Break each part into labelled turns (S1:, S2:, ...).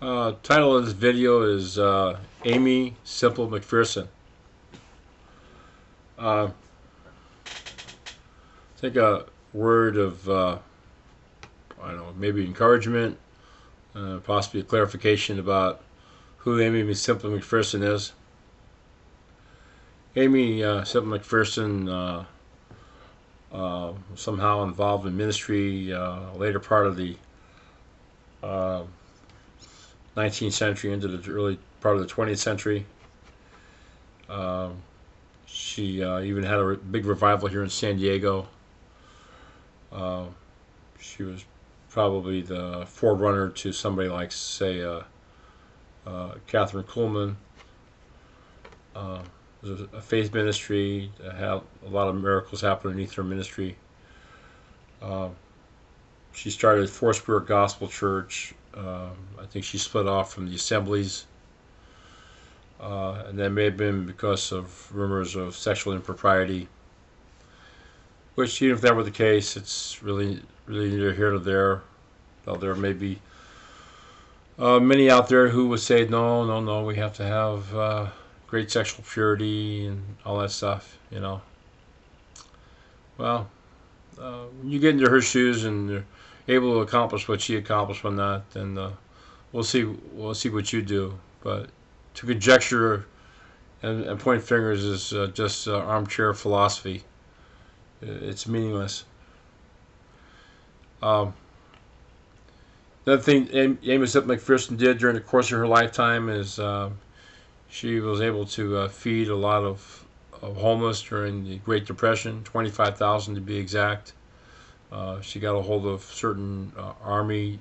S1: Title of this video is Amie Simple McPhearson. I think a word of, I don't know, maybe encouragement, possibly a clarification about who Amie Simple McPhearson is. Amie Simple McPhearson somehow involved in ministry later part of the 19th century into the early part of the 20th century. She even had a big revival here in San Diego. She was probably the forerunner to somebody like, say, Catherine Kuhlman. It was a faith ministry that had a lot of miracles happen underneath her ministry. She started Foursquare Gospel Church. I think she split off from the Assemblies. And that may have been because of rumors of sexual impropriety. Which, even if that were the case, it's really neither here nor there. Though there may be many out there who would say, no, we have to have great sexual purity and all that stuff, you know. Well, when you get into her shoes and you're able to accomplish what she accomplished on that, then we'll see what you do. But to conjecture and point fingers is just armchair philosophy. It's meaningless. The other thing Amie McPhearson did during the course of her lifetime is she was able to feed a lot of homeless during the Great Depression, 25,000 to be exact. She got a hold of certain Army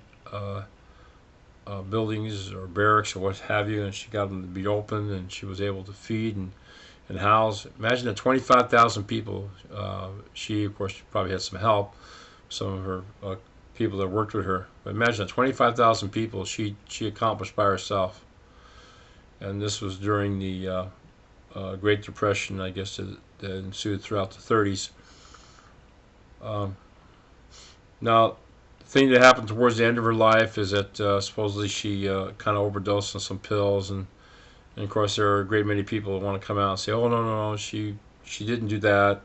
S1: buildings or barracks or what have you, and she got them to be open, and she was able to feed and house. Imagine that 25,000 people. She, of course, probably had some help, some of her people that worked with her. But imagine that 25,000 people she accomplished by herself. And this was during the Great Depression, I guess, that ensued throughout the 30s. Now, the thing that happened towards the end of her life is that supposedly she kind of overdosed on some pills, and of course there are a great many people that want to come out and say, "Oh no, she didn't do that,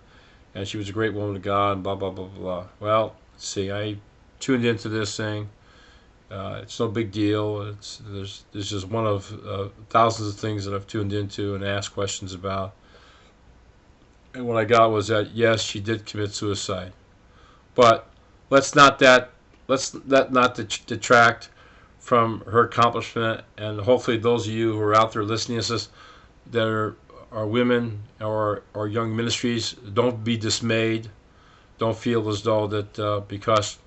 S1: and she was a great woman of God," and blah blah blah blah. Well, let's see, I tuned into this thing. It's no big deal. There's just one of thousands of things that I've tuned into and asked questions about. And what I got was that yes, she did commit suicide, but let's not detract from her accomplishment. And hopefully, those of you who are out there listening to this that are women or young ministries, don't be dismayed. Don't feel as though that because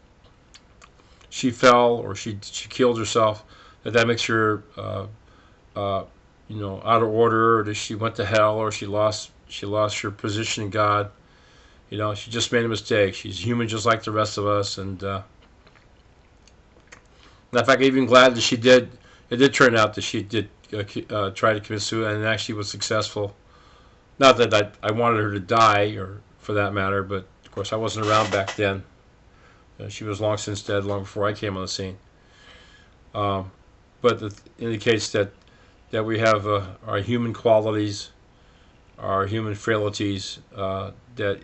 S1: she fell or she killed herself, that makes her out of order, or that she went to hell, or she lost her position in God. You know, she just made a mistake. She's human just like the rest of us, and in fact, I'm even glad that she did. It did turn out that she did try to commit suicide and actually was successful. Not that I wanted her to die, or for that matter, but of course I wasn't around back then. She was long since dead, long before I came on the scene. But it indicates that we have our human qualities, our human frailties that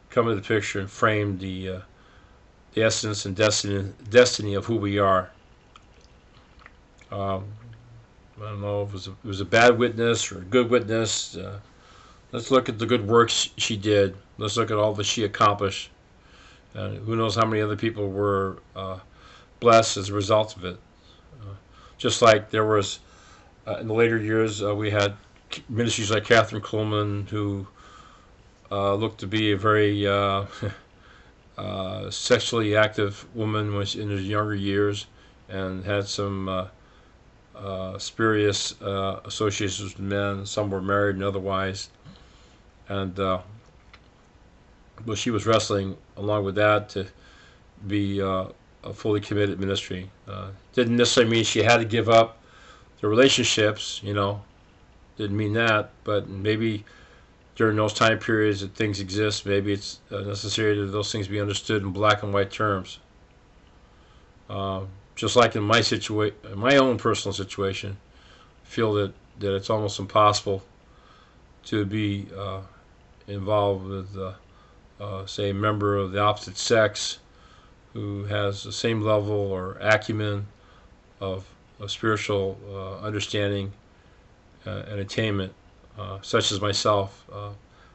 S1: come into the picture and frame the essence and destiny of who we are. I don't know if it was a bad witness or a good witness. Let's look at the good works she did. Let's look at all that she accomplished. Who knows how many other people were blessed as a result of it. Just like there was, in the later years, we had ministries like Catherine Kuhlman, who looked to be a very sexually active woman in her younger years, and had some spurious associations with men. Some were married and otherwise. And but she was wrestling along with that to be a fully committed ministry. Didn't necessarily mean she had to give up the relationships, didn't mean that, but maybe during those time periods that things exist, maybe it's necessary that those things be understood in black and white terms. just like in my own personal situation, feel that it's almost impossible to be involved with, say, a member of the opposite sex who has the same level or acumen of spiritual understanding and attainment, such as myself.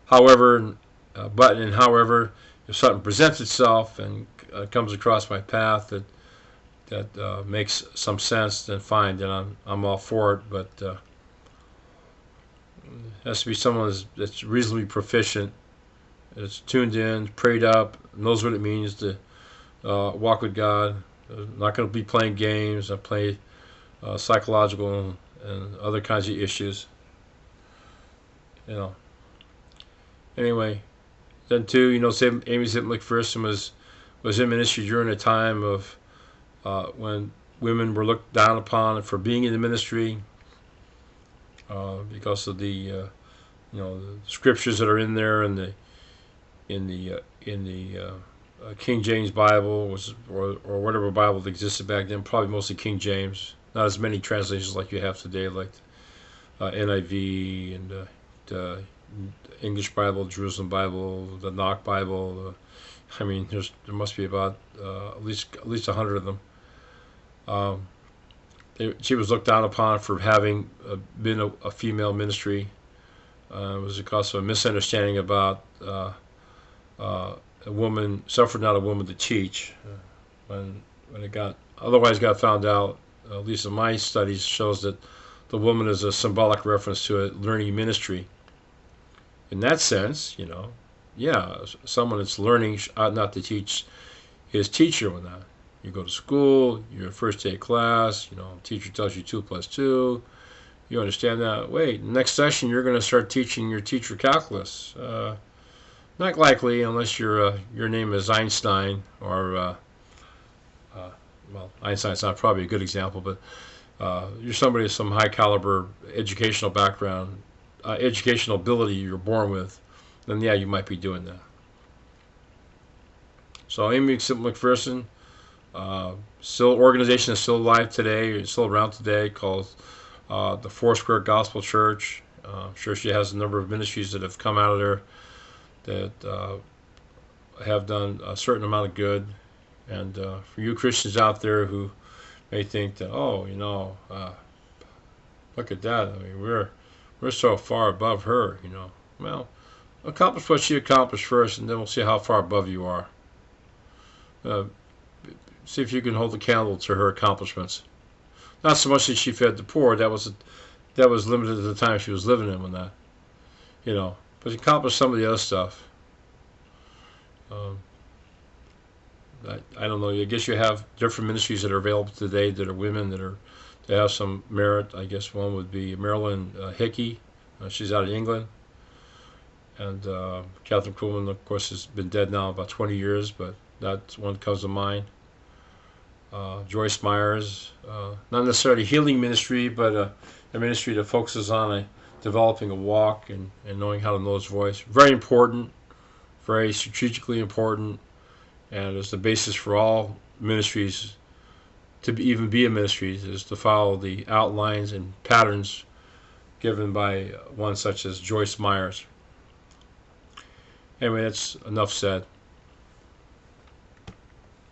S1: However, however, if something presents itself and comes across my path that makes some sense, then fine, then I'm all for it. But it has to be someone that's reasonably proficient, that's tuned in, prayed up, knows what it means to walk with God. Not going to be playing games. I play psychological and other kinds of issues. You know. Anyway, then too, Amie McPhearson was in ministry during a time of when women were looked down upon for being in the ministry because of the scriptures that are in there and in the King James Bible or whatever Bible that existed back then, probably mostly King James. Not as many translations like you have today, like NIV and the English Bible, Jerusalem Bible, the Knock Bible. I mean, there must be about at least 100 of them. She was looked down upon for having been a female ministry. It was because of a misunderstanding about a woman suffered not a woman to teach. When it otherwise got found out, at least in my studies, shows that the woman is a symbolic reference to a learning ministry. In that sense, someone that's learning ought not to teach his teacher when that. You go to school, your first day of class, teacher tells you 2 + 2. You understand that. Wait, next session you're going to start teaching your teacher calculus. Not likely unless your name is Einstein or well, Einstein's not probably a good example, but you're somebody with some high caliber educational background, educational ability you're born with, then yeah, you might be doing that. So Amie McPhearson, organization is still alive today, it's still around today, called the Foursquare Gospel Church. I'm sure she has a number of ministries that have come out of there that have done a certain amount of good. And for you Christians out there who may think that, look at that, I mean, we're so far above her, Well, accomplish what she accomplished first, and then we'll see how far above you are. See if you can hold the candle to her accomplishments. Not so much that she fed the poor; that was limited to the time she was living in when that, But she accomplished some of the other stuff. I don't know. I guess you have different ministries that are available today that are women that have some merit. I guess one would be Marilyn Hickey. She's out of England. And Catherine Kuhlman, of course, has been dead now about 20 years, but that's one that comes to mind. Joyce Myers, not necessarily healing ministry, but a ministry that focuses on developing a walk and knowing how to know His voice. Very important, very strategically important. And it's the basis for all ministries to even be a ministry is to follow the outlines and patterns given by one such as Joyce Myers. Anyway, that's enough said.